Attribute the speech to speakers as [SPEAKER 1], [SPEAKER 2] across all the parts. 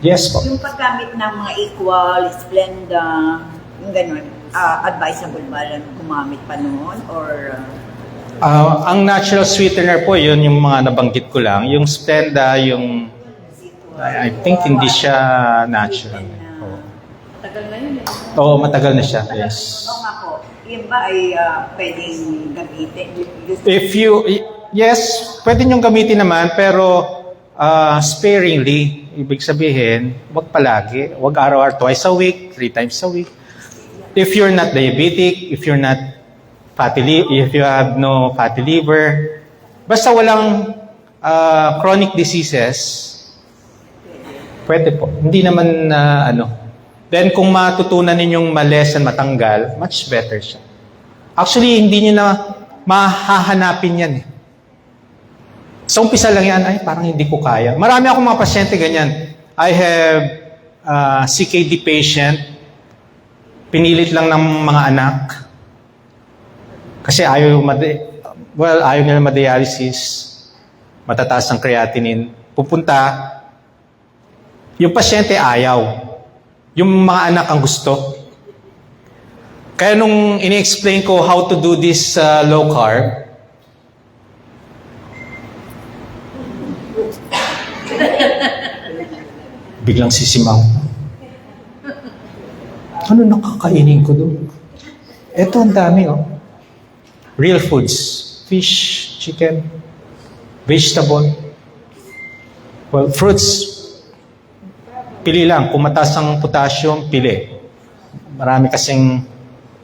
[SPEAKER 1] Yes po.
[SPEAKER 2] Yung paggamit ng mga Equal, Splenda, yung ganun, advisable ba rin gumamit pa noon? Or
[SPEAKER 1] Ang natural sweetener po, yun yung mga nabanggit ko lang. Yung Splenda, yung I think hindi siya natural. Oo.
[SPEAKER 2] Tagal na yun eh.
[SPEAKER 1] Oo, matagal na siya. Yes.
[SPEAKER 2] Oo nga po. Yun ba ay pwedeng gamitin?
[SPEAKER 1] Yes, pwede niyong gamitin naman, pero sparingly. Ibig sabihin, wag palagi. Wag araw-araw, twice a week, 3 times a week. If you're not diabetic, if you're not if you have no fatty liver, basta walang chronic diseases, pwede po. Hindi naman Then kung matutunan ninyong ma-lessen, matanggal, much better siya. Actually, hindi niyo na mahahanapin yan eh. Sa umpisa lang yan, ay parang hindi ko kaya. Marami akong mga pasyente ganyan. I have CKD patient, pinilit lang ng mga anak, kasi ayaw nila ma-dialysis, matataas ang creatinine. Pupunta, yung pasyente ayaw. Yung mga anak ang gusto. Kaya nung ini-explain ko how to do this low carb, biglang sisimaw. Ano nakakainin ko doon? Ito ang dami Real foods. Fish, chicken, vegetable. Well, fruits. Pili lang. Kung mataas ang potassium, pili. Marami kasing,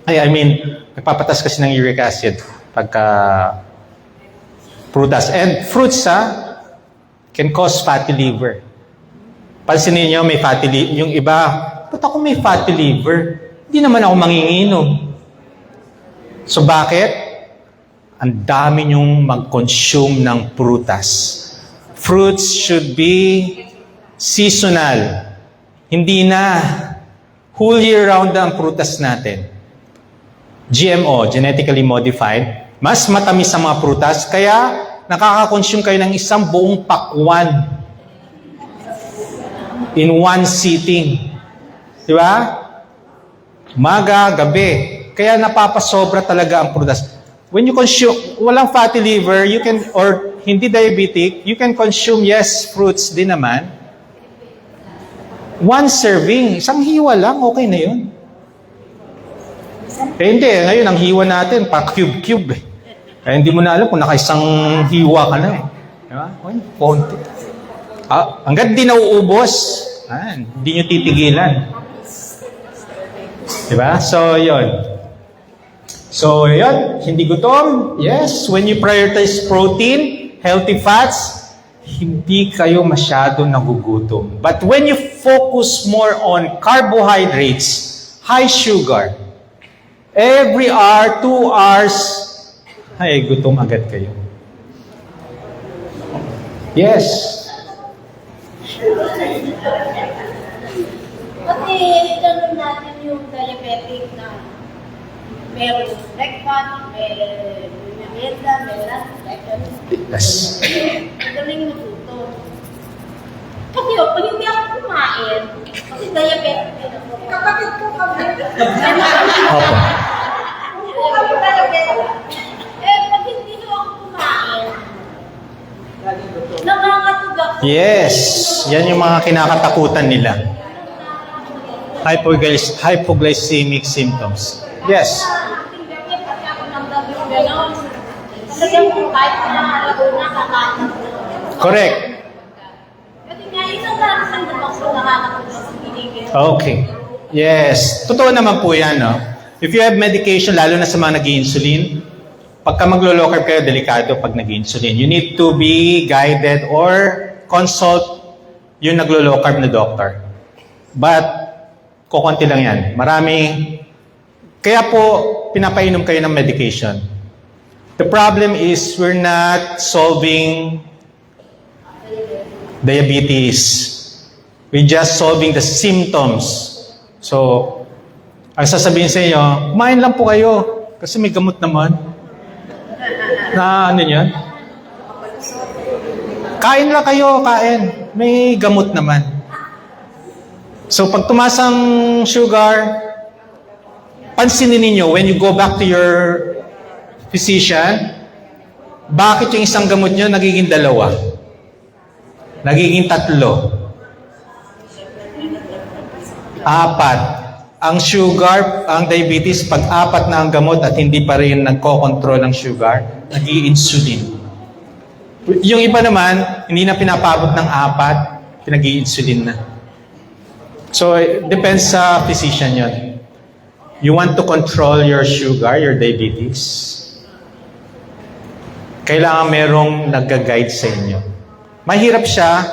[SPEAKER 1] nagpapatas kasi ng uric acid pagka prutas. And fruits, can cause fatty liver. Pansinin niyo, may fatty liver. Yung iba, ba't ako may fatty liver? Hindi naman ako manginginom. So bakit? Ang dami niyong mag-consume ng prutas. Fruits should be seasonal. Hindi na whole year round ang prutas natin. GMO, genetically modified. Mas matamis ang mga prutas, kaya nakaka-consume kayo ng isang buong pakwan in one sitting. Di ba? Umaga, gabi. Kaya napapasobra talaga ang prutas. When you consume, walang fatty liver, you can, or hindi diabetic, you can consume, yes, fruits din naman. One serving, isang hiwa lang, okay na yun. Hindi, ngayon ang hiwa natin, pa cube-cube eh. Kaya hindi mo na alam kung nakaisang hiwa ka na eh. Diba? Konti. Hanggang di nauubos, hindi nyo titigilan. Diba? So, yun, hindi gutom. Yes, when you prioritize protein, healthy fats, hindi kayo masyado nagugutom. But when you focus more on carbohydrates, high sugar, every hour, 2 hours, ay, gutom agad kayo. Yes.
[SPEAKER 3] Kasi ganun natin yung diabetic na meron breakfast, may merienda, may lunch,
[SPEAKER 1] Yes.
[SPEAKER 3] magaling natuto. Kasi pag hindi ako kumain, kasi diabetic din ako. Kapatid ko kami.
[SPEAKER 1] Opo.
[SPEAKER 3] Kami diabetic. Pag hindi ako kumain, nangangatugak.
[SPEAKER 1] Yes. Yan yung mga kinakatakutan nila. Hypoglycemic symptoms. Yes. Correct. Okay. Yes. Totoo naman po yan, no? If you have medication, lalo na sa mga nag-insulin, pagka maglo-low carb kayo, delikado pag nag-insulin. You need to be guided or consult yung naglo-low carb na doctor. But, kukunti lang yan. Marami. Kaya po, pinapainom kayo ng medication. The problem is we're not solving diabetes. We're just solving the symptoms. So, ang sasabihin sa inyo, kumain lang po kayo kasi may gamot naman. Na ano yun? Kain lang kayo, kain. May gamot naman. So pag tumaas ang sugar, pansinin ninyo when you go back to your physician, bakit yung isang gamot nyo nagiging 2? Nagiging 3? 4. Ang sugar, ang diabetes, pag 4 na ang gamot at hindi pa rin nagko-control ng sugar, nag-i-insulin. Yung iba naman, hindi na pinapabot ng 4, pinag-i-insulin na. So, depends sa physician yun. You want to control your sugar, your diabetes, kailangan merong nag-guide sa inyo. Mahirap siya,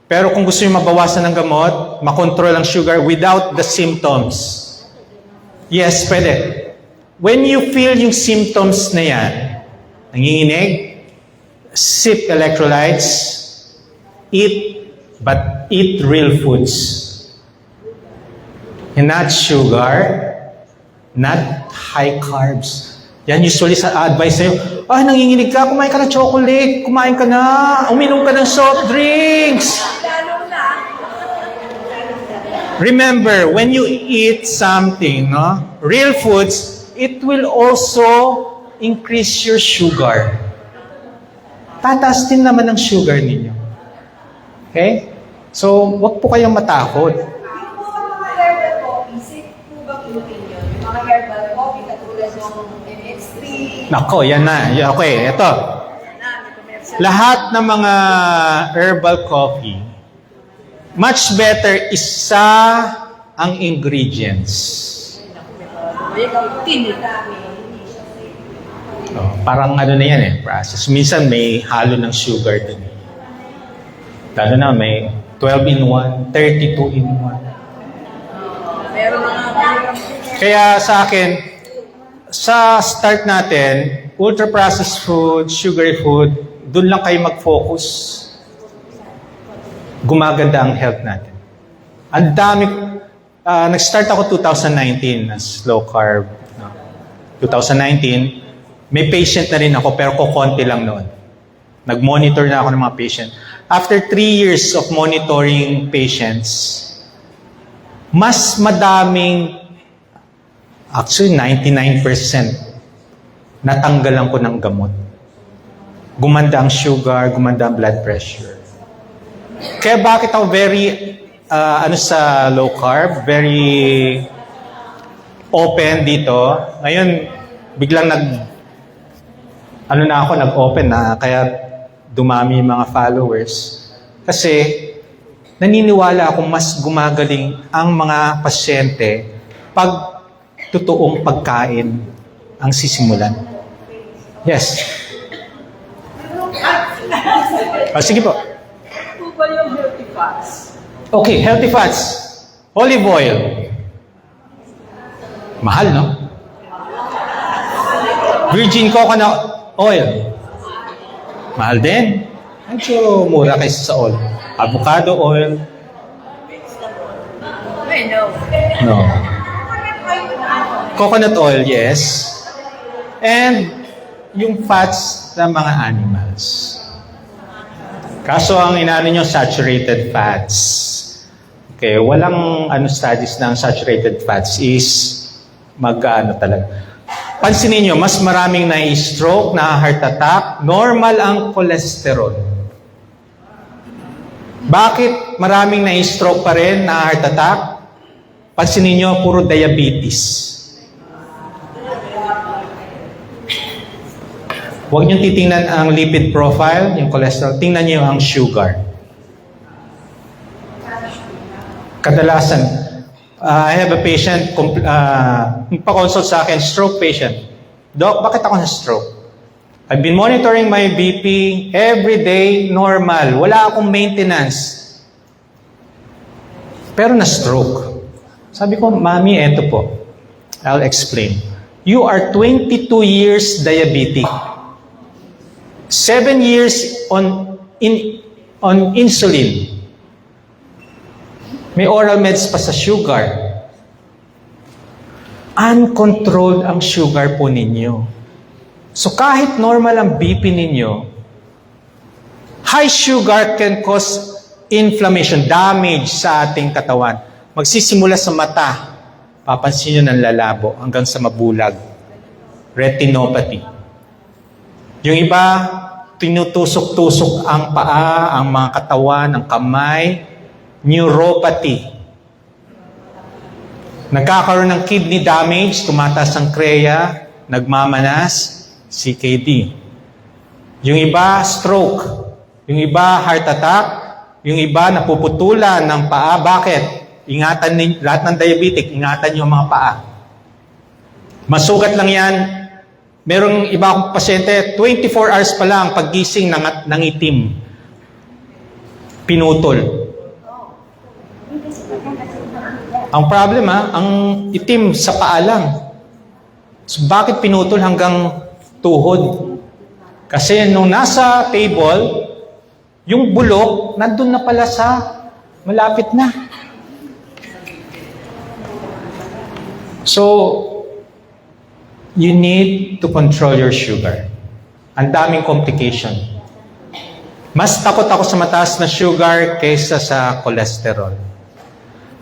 [SPEAKER 1] pero kung gusto nyo mabawasan ng gamot, makontrol ang sugar without the symptoms. Yes, pwede. When you feel yung symptoms na yan, nanginginig, sip electrolytes, eat, but eat real foods. And not sugar, not high carbs. Yan usually sa advice sa'yo, nanginginig ka, kumain ka ng chocolate, kumain ka na, uminom ka ng soft drinks. Remember, when you eat something, real foods, it will also increase your sugar. Tataas din naman ang sugar ninyo. Okay? So, wag po kayong matakot.
[SPEAKER 4] Yung mga herbal coffee, safe po ba pinutin yun? Yung mga herbal coffee, katulad ng MX3.
[SPEAKER 1] Nako, yan na. Okay, ito. Lahat ng mga herbal coffee, much better isa ang ingredients. Parang ano na yan process. Minsan may halo ng sugar din. Lalo na may 12 in 1, 32 in 1. Kaya sa akin, sa start natin, ultra-processed food, sugary food, doon lang kayo mag-focus. Gumaganda ang health natin. Ang dami, nag-start ako 2019 as low carb. 2019, may patient na rin ako pero kukonti lang noon. Nag-monitor na ako ng mga patient. After 3 years of monitoring patients, mas madaming, actually 99%, natanggalan ko ng gamot. Gumanda ang sugar, gumanda ang blood pressure. Kaya bakit ako very, sa low carb, very open dito. Ngayon, biglang nag-open na, kaya dumami yung mga followers. Kasi, naniniwala akong mas gumagaling ang mga pasyente pag totoong pagkain ang sisimulan. Yes. Sige po.
[SPEAKER 4] Ano ba yung healthy fats?
[SPEAKER 1] Okay, healthy fats. Olive oil. Mahal, no? Virgin coconut oil. Mahal din. Medyo mura kaysa sa oil. Avocado oil. No. Coconut oil, yes. And yung fats ng mga animals. Kaso ang inaano nyo, saturated fats. Okay, walang studies ng saturated fats is talaga. Pansinin nyo, mas maraming na-stroke, na-heart attack, normal ang cholesterol. Bakit maraming na-stroke pa rin, na-heart attack? Pansinin nyo, puro diabetes. Huwag nyo titingnan ang lipid profile, yung cholesterol. Tingnan nyo ang sugar. Kadalasan, I have a patient, pa-consult sa akin, stroke patient. Doc, bakit ako na-stroke? I've been monitoring my BP every day, normal. Wala akong maintenance. Pero na-stroke. Sabi ko, Mami, eto po. I'll explain. You are 22 years diabetic. 7 years on insulin. May oral meds pa sa sugar. Uncontrolled ang sugar po ninyo. So kahit normal ang BP ninyo, high sugar can cause inflammation, damage sa ating katawan. Magsisimula sa mata. Papansin nyo ng lalabo hanggang sa mabulag. Retinopathy. Yung iba, tinutusok-tusok ang paa, ang mga katawan, ang kamay. Neuropathy. Nagkakaroon ng kidney damage, tumataas ang kreya, nagmamanas, CKD. Yung iba, stroke. Yung iba, heart attack. Yung iba, napuputulan ng paa. Bakit? Ingatan lahat ng diabetic, ingatan yung mga paa. Masugat lang yan. Merong iba akong pasyente, 24 hours pa lang paggising ng itim. Pinutol. Ang problema, ang itim sa paa lang. So, bakit pinutol hanggang tuhod? Kasi nung nasa table, yung bulok, nandun na pala sa malapit na. So, you need to control your sugar. Ang daming complication. Mas takot ako sa mataas na sugar kaysa sa cholesterol.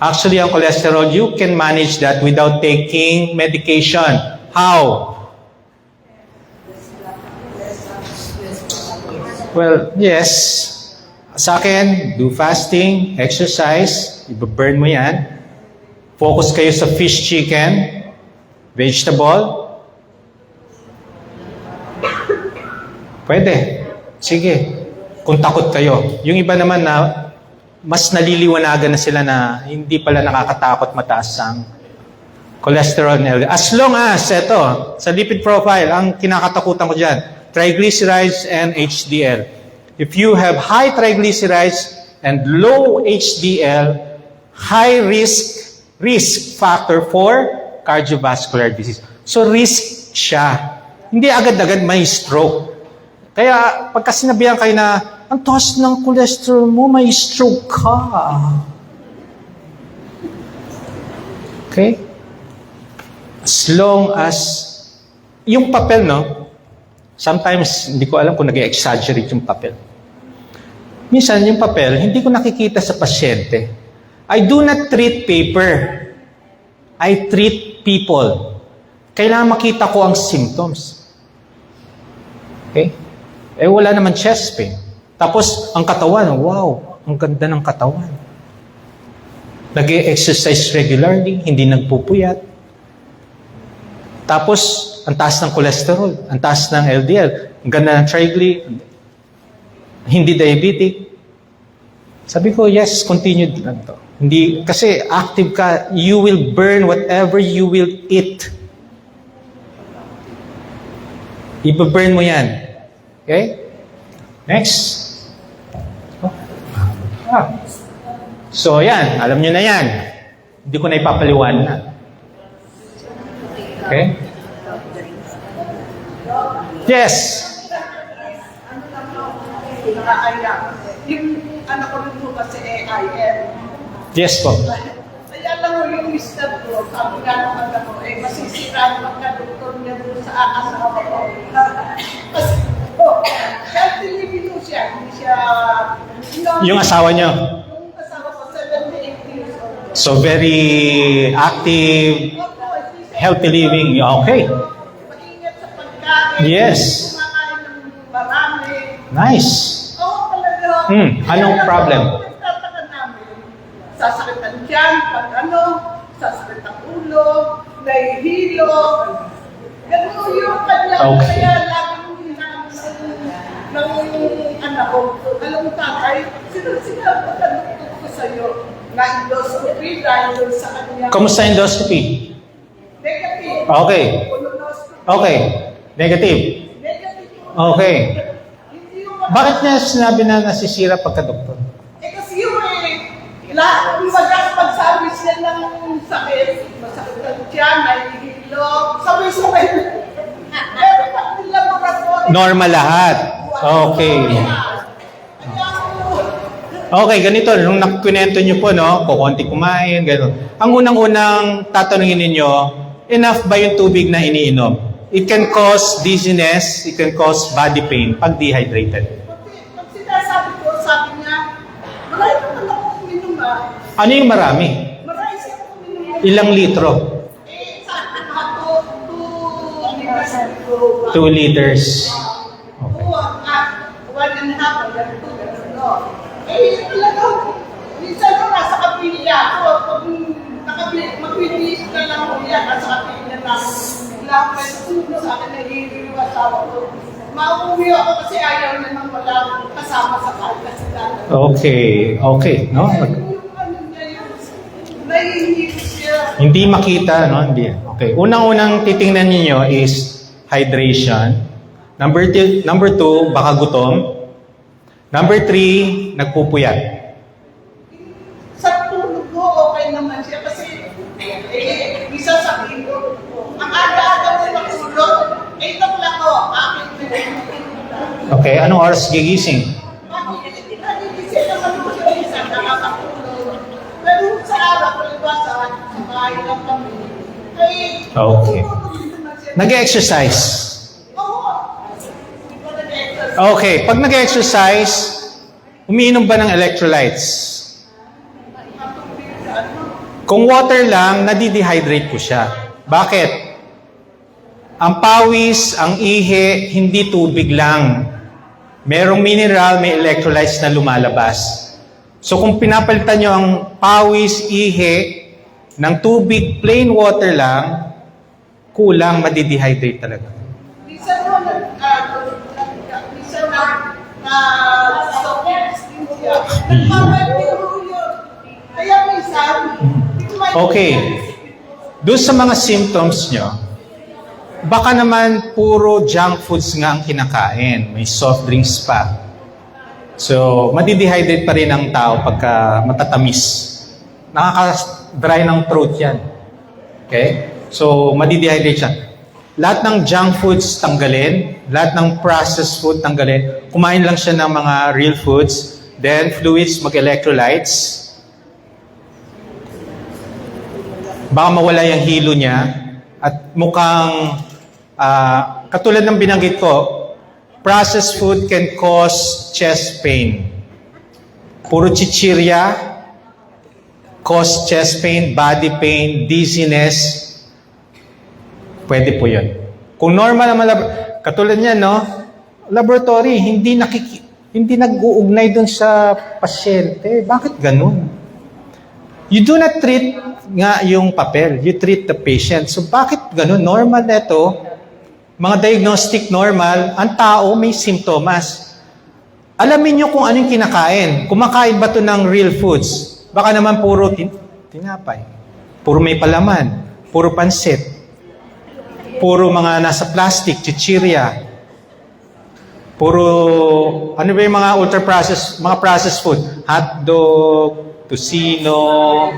[SPEAKER 1] Actually, ang cholesterol, you can manage that without taking medication. How? Well, yes. Sa akin, do fasting, exercise, i-burn mo yan. Focus kayo sa fish, chicken, vegetable. Pwede. Sige. Kung takot kayo. Yung iba naman na mas naliliwanagan na sila na hindi pala nakakatakot mataas ang cholesterol and LDL. As long as, ito, sa lipid profile, ang kinakatakutan ko dyan, triglycerides and HDL. If you have high triglycerides and low HDL, high risk factor for cardiovascular disease. So risk siya. Hindi agad-agad may stroke. Kaya pagka sinabihan kayo na, ang taas ng cholesterol mo, may stroke ka. Okay? As long as, yung papel, no? Sometimes, hindi ko alam kung nag-exaggerate yung papel. Minsan, yung papel, hindi ko nakikita sa pasyente. I do not treat paper. I treat people. Kailangan makita ko ang symptoms. Okay? Eh, wala naman chest pain. Tapos, ang katawan, wow, ang ganda ng katawan. Nag-exercise regularly, hindi nagpupuyat. Tapos, ang taas ng cholesterol, ang taas ng LDL, ang ganda ng triglyceride, hindi diabetic. Sabi ko, yes, continue lang to. Hindi, kasi active ka, you will burn whatever you will eat. Iba-burn mo yan. Okay? Next. So, yan. Alam nyo na yan. Hindi ko na ipapaliwan na. Okay? Yes.
[SPEAKER 5] Yung anak ko rin po kasi AIM.
[SPEAKER 1] Yes po.
[SPEAKER 5] Kaya lang mo yung mister ko, sabi nga naman ako, masisira naman na doktor niya doon sa asawa ko. Kasi, healthy living po siya, hindi siya...
[SPEAKER 1] Yung asawa niyo?
[SPEAKER 5] Yung asawa ko, 78 years old.
[SPEAKER 1] So, very active, healthy living. Okay.
[SPEAKER 5] Maingat sa pagkain.
[SPEAKER 1] Yes.
[SPEAKER 5] Kumakain ng marami.
[SPEAKER 1] Nice.
[SPEAKER 5] Oo, talaga.
[SPEAKER 1] Anong problem?
[SPEAKER 5] Nagtataka namin, sasakit ang tiyan, sasakit ang ulo, nahihilo. Ganun yung kanya.
[SPEAKER 1] Okay.
[SPEAKER 5] Kaya laging hinahamon ng anak ko. Alam mo tatay, sinabi ko sa'yo na endoscopy dahil doon sa kanya.
[SPEAKER 1] Kamusta endoscopy?
[SPEAKER 5] Negative.
[SPEAKER 1] Okay.
[SPEAKER 5] Colonoscopy.
[SPEAKER 1] Okay. Negative.
[SPEAKER 5] Negative.
[SPEAKER 1] Okay.
[SPEAKER 5] Hindi yung
[SPEAKER 1] Bakit niya sinabi na nasisira pagka-doktor?
[SPEAKER 5] kasi yung lahat ng pagsabi siya ng sakit, masakit ng tiyan, nahihilo, sabay-sabay. Pero pag nilaboratory,
[SPEAKER 1] Normal lahat. Okay. Okay, ganito. Nung nakwento niyo po, no? Kukunti kumain, gano'n. Ang unang-unang tatanungin ninyo, enough ba yung tubig na iniinom? It can cause dizziness, it can cause body pain pag dehydrated.
[SPEAKER 5] Pag sinasabi ko, sabi niya, wala yung
[SPEAKER 1] Ano yung marami?
[SPEAKER 5] Marami siya po minum.
[SPEAKER 1] Ilang litro?
[SPEAKER 5] Eh, sa akin mga 2 liters.
[SPEAKER 1] 2 liters.
[SPEAKER 5] One and a half, hanggang 2, gano'n, no? Eh, talaga, minsan ko nasa kapilya ako, pag magbibihis na lang ako yan, nasa kapilya na ako. Lahat may susunod sa akin, nahihiri yung asawa ko. Mauuwi ako kasi ayaw na nang wala kasama sa kasi dati.
[SPEAKER 1] Okay, no?
[SPEAKER 5] Yung ano niya yun, nahihiri siya.
[SPEAKER 1] Hindi makita, no? Hindi. Okay. Unang-unang titingnan niyo is hydration. Number 2, baka gutom. Number 3, nagpupuyat.
[SPEAKER 5] Sa tulog ko, okay naman siya kasi isa sa kilo. Ang aga-aga mo matulog, 8 o'clock ko, akin pinag-tulog.
[SPEAKER 1] Okay, anong oras gigising?
[SPEAKER 5] Nagigising naman mo siya isa, nakakatulog. Pero sa araw, palibasan, sa bahay lang kami.
[SPEAKER 1] Okay. Nag-exercise.
[SPEAKER 5] Oo. Hindi ko nag-exercise.
[SPEAKER 1] Okay, pag nag-exercise, umiinom ba ng electrolytes? Kung water lang, nadidehydrate po siya. Bakit? Ang pawis, ang ihi, hindi tubig lang. Merong mineral, may electrolytes na lumalabas. So kung pinapalitan nyo ang pawis, ihi, ng tubig, plain water lang, kulang, madidehydrate talaga.
[SPEAKER 5] Minsan mo minsan siya. Nagpapaliro yun. Kaya minsan,
[SPEAKER 1] Okay. Doon sa mga symptoms nyo, baka naman puro junk foods nga ang kinakain. May soft drinks pa. So, madidehydrate pa rin ang tao pagka matatamis. Nakaka-dry ng throat yan. Okay? So, madidehydrate siya. Lahat ng junk foods tanggalin. Lahat ng processed food tanggalin. Kumain lang siya ng mga real foods. Then, fluids, mag-electrolytes. Baka mawala yung hilo niya. At mukhang, katulad ng binanggit ko, processed food can cause chest pain. Puro chichirya, cause chest pain, body pain, dizziness. Pwede po yun. Kung normal naman, katulad niyan, no? Laboratory, hindi nag-uugnay dun sa pasyente. Bakit ganun? You do not treat nga yung papel. You treat the patient. So bakit ganun? Normal na ito. Mga diagnostic normal, ang tao may simptomas. Alamin nyo kung anong kinakain. Kumakain ba ito ng real foods? Baka naman puro tinapay. Puro may palaman. Puro pansit. Puro mga nasa plastic, chichirya. Puro, ano ba yung mga ultra-processed, mga processed food? Hotdog, tocino.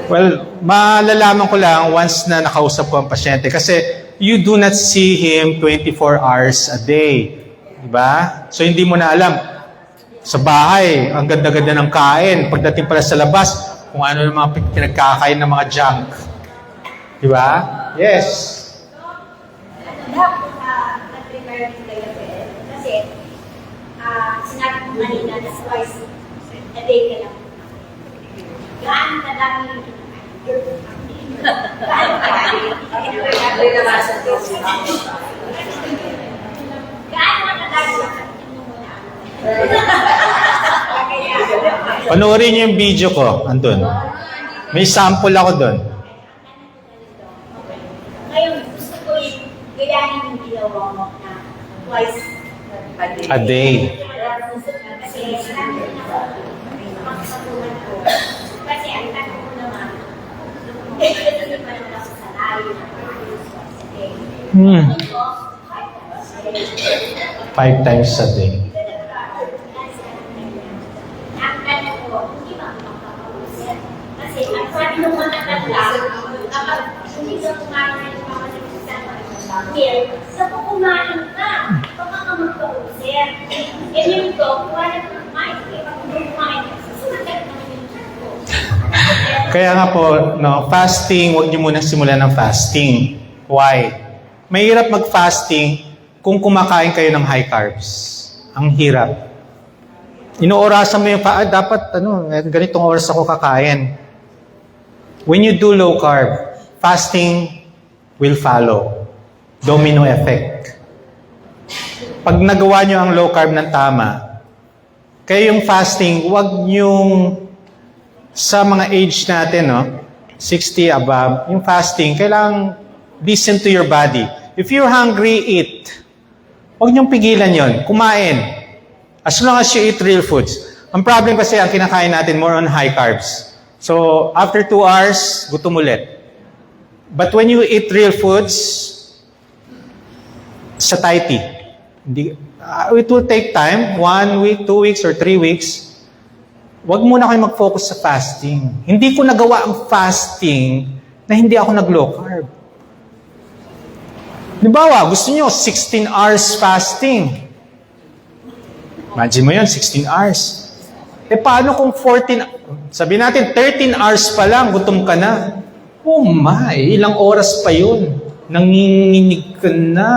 [SPEAKER 1] Well, malalaman ko lang once na nakausap ko ang pasyente kasi you do not see him 24 hours a day. Diba? So hindi mo na alam. Sa bahay, ang ganda-ganda ng kain. Pagdating pala sa labas, kung ano yung mga pinagkakain ng mga junk. Diba? Yes.
[SPEAKER 3] Nag-prepare din kayo kasi sinabi mo kanina na twice a day ka lang. Gaano kadami
[SPEAKER 1] Panoorin niyo yung video ko. Andun. May sample ako doon.
[SPEAKER 3] Ngayon, gusto ko yung gayahin yung ginawa mo na twice
[SPEAKER 1] A day.
[SPEAKER 3] Kasi marami rin ako makasatuhan ko. Kasi ang tanong ko naman, ito pa naman ako sa layo na
[SPEAKER 1] Hmm. 5 times a day.
[SPEAKER 3] ang tanong ko, hindi ba makakausap? Kasi ang sabi ng mga tanda, kapag hindi ka kumain ng mga sa kukumain ka, baka ka magkausap. Eh yung to, wala ka kumain. Kaya kapag kumain ka, susunod naman yung ko.
[SPEAKER 1] Kaya nga po, no, fasting, huwag niyo muna simulan ng fasting. Why? Mahirap mag-fasting kung kumakain kayo ng high carbs. Ang hirap. Inoorasan mo yung dapat ganitong oras ako kakain. When you do low carb, fasting will follow. Domino effect. Pag nagawa nyo ang low carb ng tama, kayo yung fasting, wag nyong sa mga age natin, 60 above, yung fasting, kailangan listen to your body. If you're hungry, eat. Huwag nyong pigilan yon, kumain. As long as you eat real foods. Ang problem kasi, ang kinakain natin more on high carbs. So, after 2 hours, gutom ulit. But when you eat real foods, satiety. It will take time, 1 week, 2 weeks, or 3 weeks. Huwag muna kayo mag-focus sa fasting. Hindi ko nagawa ang fasting na hindi ako nag-low carb. Halimbawa, gusto nyo 16 hours fasting. Imagine mo yun, 16 hours. Paano kung sabi natin, 13 hours pa lang, gutom ka na. Oh my, ilang oras pa yun. Nanginginig ka na.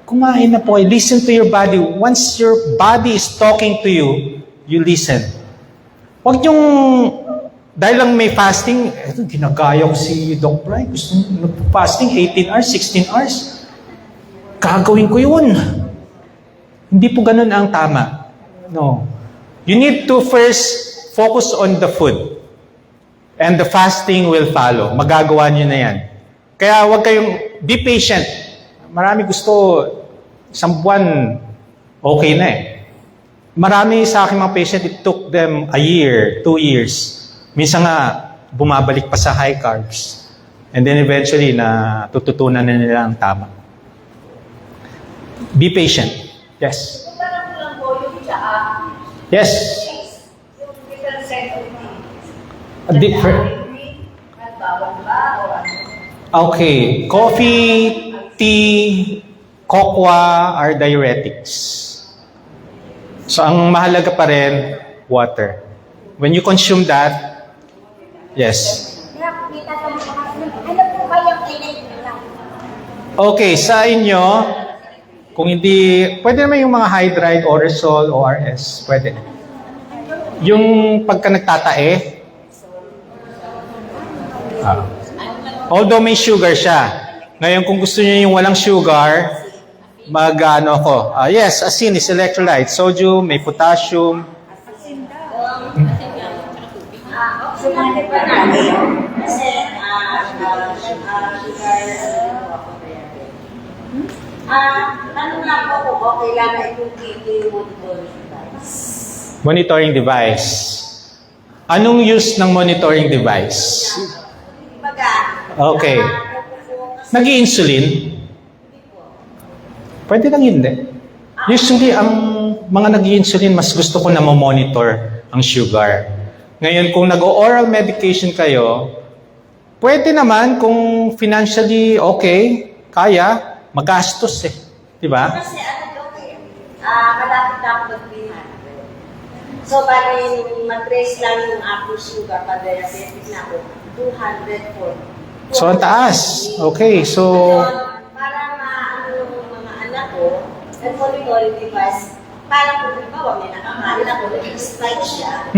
[SPEAKER 1] Kumain na po. Listen to your body. Once your body is talking to you, you listen. Huwag yung, dahil lang may fasting, ginagaya ko si Doc Brian. Gusto fasting 18 hours, 16 hours. Gagawin ko yun. Hindi po ganun ang tama. No. You need to first focus on the food. And the fasting will follow. Magagawa nyo na yan. Kaya huwag kayong, be patient. Marami gusto, 1 buwan, okay na Marami sa aking mga patient, it took them a year, 2 years. Minsan nga, bumabalik pa sa high carbs. And then eventually, natututunan na nila ang tama. Be patient. Yes.
[SPEAKER 4] Kung parang ko lang po yung tsaa,
[SPEAKER 1] Yes.
[SPEAKER 4] yung different set of things.
[SPEAKER 1] A different.
[SPEAKER 4] At bawal ba o ano?
[SPEAKER 1] Okay. Coffee, tea, cocoa are diuretics. So, ang mahalaga pa rin, water. When you consume that, yes.
[SPEAKER 3] Ano po kayong kinailangan?
[SPEAKER 1] Okay, sa inyo, kung hindi, pwede naman yung mga hydride, Oresol, ORS, pwede. Yung pagka nagtatae, although may sugar siya. Ngayon, kung gusto niyo yung walang sugar, yes, asin is electrolyte. Sodium, may potassium.
[SPEAKER 2] Sumanip pa namin. Kasi, tanong lang po kung okay lang na itong monitoring device.
[SPEAKER 1] Monitoring device. Anong use ng monitoring device? Okay. Nag-i-insulin? Pwede lang hindi. Usually, ang mga nag-i-insulin, mas gusto ko na monitor ang sugar. Ngayon, kung nag-oral medication kayo, pwede naman kung financially okay, kaya, magastos Di ba?
[SPEAKER 2] Kasi malapit na ako mag-300. So, bali, mag-trace lang yung aking sugar pa diabetic na ako, 240.
[SPEAKER 1] So, ang taas. Okay, so...
[SPEAKER 2] Para maano yung mga anak ko, ang monitoring device, para kung halimbawa may nakakain ako, nag-spike siya,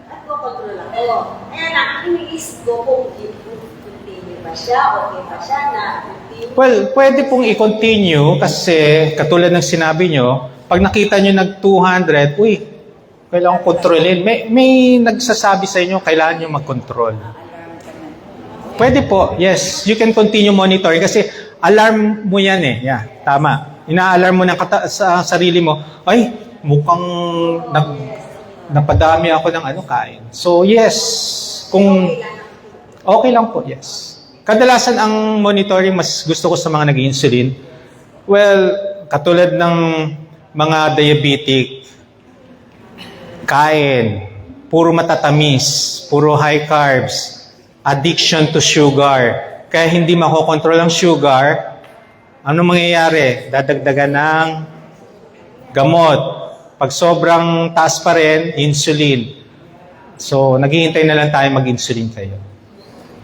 [SPEAKER 2] at kukontrol ako. Kaya iniisip ko kung continue ba siya, okay pa siya na continue.
[SPEAKER 1] Well, pwede pong i-continue kasi katulad ng sinabi nyo, pag nakita nyo nag-200, kailangan kontrolin. May nagsasabi sa inyo, kailangan nyo mag-control. Pwede po, yes. You can continue monitoring kasi alarm mo yan Yeah, tama. Ina-alarm mo sa sarili mo, mukhang napadami ako ng kain. So, yes. Kung okay lang po, yes. Kadalasan ang monitoring mas gusto ko sa mga nag-insulin. Well, katulad ng mga diabetic, kain, puro matatamis, puro high carbs, addiction to sugar. Kaya hindi makokontrol ang sugar, ano mangyayari? Dadagdagan ng gamot. Pag sobrang taas pa rin, insulin. So, naghihintay na lang tayo mag-insulin kayo.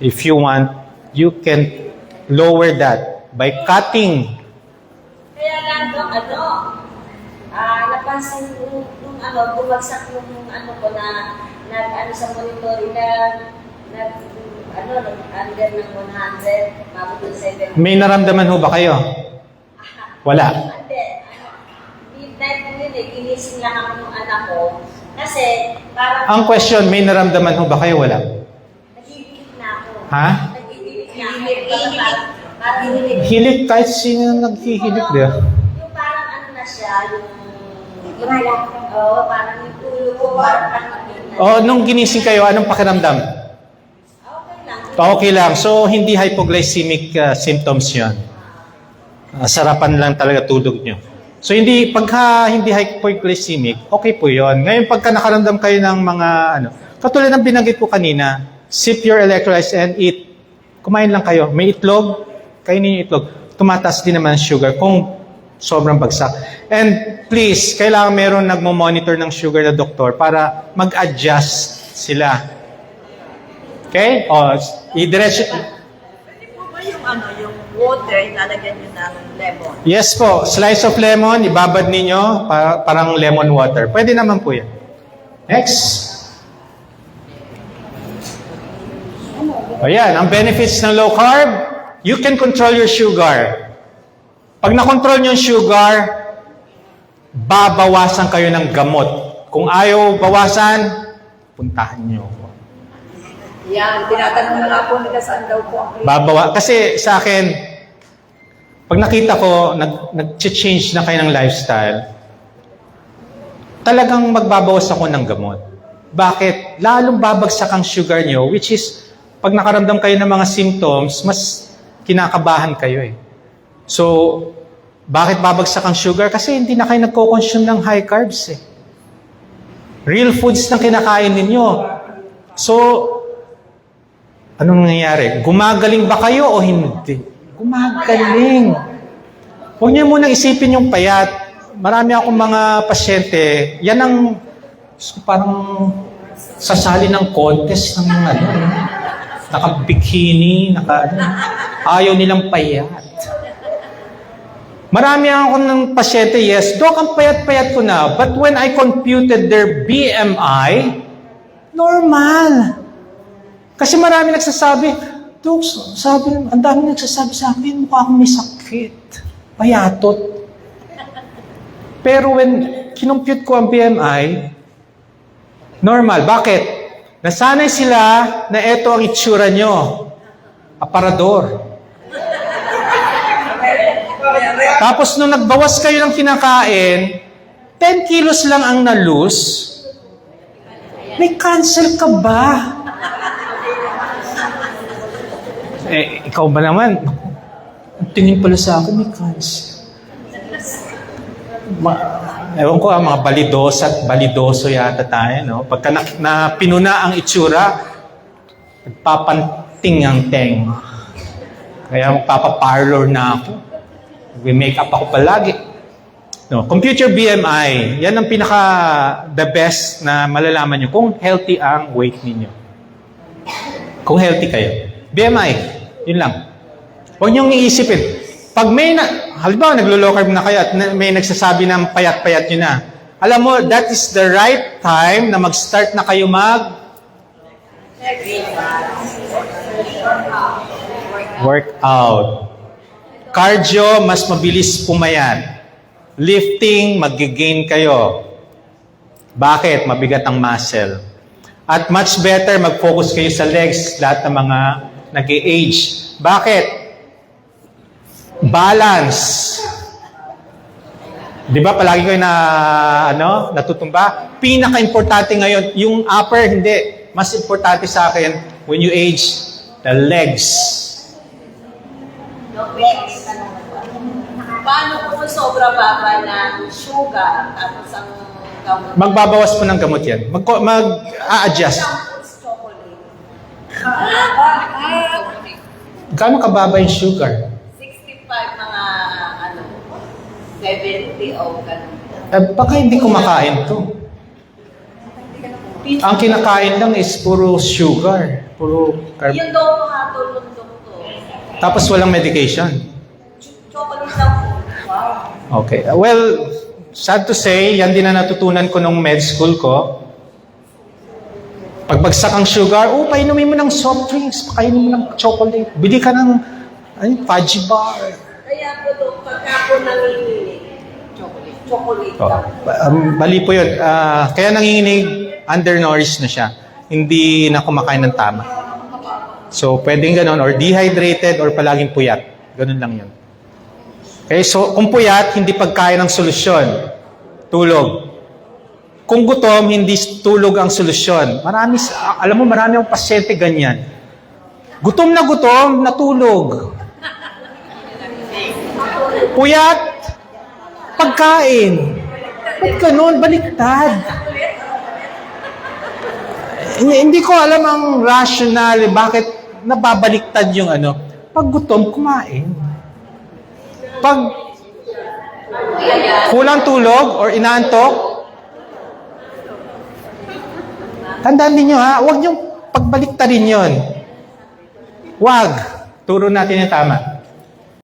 [SPEAKER 1] If you want, you can lower that by cutting
[SPEAKER 2] Kaya lang doon, napansin nung bumagsak yung ko na nag sa monitoring under ng 100, mabot ng 7.
[SPEAKER 1] May naramdaman ho ba kayo? Wala.
[SPEAKER 2] Hindi. Midnight ko yun ginising lang ako ng anak ko. Kasi, parang...
[SPEAKER 1] Ang question, may naramdaman ho ba kayo? Wala.
[SPEAKER 2] Naghihilig na ako.
[SPEAKER 1] Ha?
[SPEAKER 2] Naghihilig na ako. Parang hinilig.
[SPEAKER 1] Hilig, kahit sino naghihilig, di ba?
[SPEAKER 2] Yung parang na siya, parang yung tulo ko, parang
[SPEAKER 1] Nung ginising kayo, anong pakiramdam?
[SPEAKER 2] okay lang.
[SPEAKER 1] Okay lang. So, hindi hypoglycemic symptoms yun. Sarapan lang talaga tulog nyo. So, pagka hindi hypoglycemic, okay po yun. Ngayon, pagka nakaramdam kayo ng mga, katulad ng binanggit ko kanina, sip your electrolytes and eat. Kumain lang kayo. May itlog, kainin yung itlog. Tumataas din naman ang sugar kung sobrang bagsak. And please, kailangan meron nagmo-monitor ng sugar na doktor para mag-adjust sila. Okay? I-diretso.
[SPEAKER 5] Pwede po ba yung water, ilalagyan nyo ng lemon?
[SPEAKER 1] Yes po. Slice of lemon, ibabad ninyo, parang lemon water. Pwede naman po yan. Next. Ayan, ang benefits ng low carb, you can control your sugar. Pag na-control nyo yung sugar, babawasan kayo ng gamot. Kung ayaw bawasan, puntahan nyo.
[SPEAKER 4] Yan, tinatanong na po nila saan daw po ang
[SPEAKER 1] Kasi sa akin, pag nakita ko, nag-change na kayo ng lifestyle, talagang magbabawas ako ng gamot. Bakit? Lalong babagsak ang sugar nyo, which is, pag nakaramdam kayo ng mga symptoms, mas kinakabahan kayo eh. So, bakit babagsak ang sugar? Kasi hindi na kayo nagko-consume ng high carbs eh. Real foods na kinakain ninyo. So, anong nangyayari? Gumagaling ba kayo o hindi? Gumagaling. Huwag niyo munang isipin yung payat. Marami akong mga pasyente, yan ang parang sasali ng contest ng mga naka-bikini, ayaw nilang payat. Marami ako ng pasyente, yes, Dok, ang payat-payat ko na. But when I computed their BMI, normal. Kasi marami nagsasabi, Dok, ang dami nagsasabi sa akin, mukha akong may sakit. Payatot. Pero when kinompute ko ang BMI, normal. Bakit? Nasanay sila na eto ang itsura nyo. Aparador. Tapos nung nagbawas kayo ng kinakain, 10 kilos lang ang na-lose, may cancer ka ba? Ikaw ba naman? Tingin pala sa akin, may cancer. Ewan ko, mga balidosa at balidoso yata tayo, no? Pagka na pinuna ang itsura, nagpapanting ang teng. Kaya magpapaparlor na ako. Mag-make-up ako palagi. No, compute your BMI. Yan ang the best na malalaman nyo kung healthy ang weight ninyo. Kung healthy kayo. BMI, yun lang. Huwag niyong iisipin. Pag halimbawa, naglo-low carb na kayo at may nagsasabi ng payat-payat nyo na, alam mo, that is the right time na mag-start na kayo workout. Cardio, mas mabilis pumayat. Lifting, mag-gain kayo. Bakit? Mabigat ang muscle. At much better, mag-focus kayo sa legs, lahat ng mga nag-age. Bakit? Balance. Di ba palagi kayo natutumba? Pinaka-importante ngayon, yung upper, hindi. Mas importante sa akin, when you age, the legs.
[SPEAKER 5] Paano kung sobra baba ng sugar tapos ang gamot?
[SPEAKER 1] Magbabawas po ng gamot yan. Mag-a-adjust. Gaano kababa yung sugar?
[SPEAKER 5] mga 70 o ganun.
[SPEAKER 1] Baka hindi kumakain to. Ang kinakain lang is puro sugar. Puro carb.
[SPEAKER 5] Yung daw makatulong doktor.
[SPEAKER 1] Tapos walang medication.
[SPEAKER 5] Chocolate lang po.
[SPEAKER 1] Okay. Well, sad to say, yan din na natutunan ko nung med school ko. Pagbagsak ang sugar, painumin mo ng soft drinks, pakainin mo ng chocolate, bili ka ng fudgy bar.
[SPEAKER 2] Kaya po ito, pagka po nanginginig, chocolate
[SPEAKER 1] Mali po yun. Kaya nanginginig, undernourished na siya. Hindi na kumakain ng tama. So, pwedeng ganun, or dehydrated, or palaging puyat. Ganun lang yun. Okay, so kung puyat, hindi pagkain ang solusyon. Tulog. Kung gutom, hindi tulog ang solusyon. Alam mo, marami akong pasyente ganyan. Gutom, natulog. Puyat, pagkain. Ba't ganun? Baliktad. Hindi ko alam ang rationale, bakit nababaliktad yung ano. Pag gutom, kumain. Pag kulang tulog or inaantok, tandaan ninyo ha, huwag niyong pagbaliktarin yon. Huwag. Turo natin yung tama.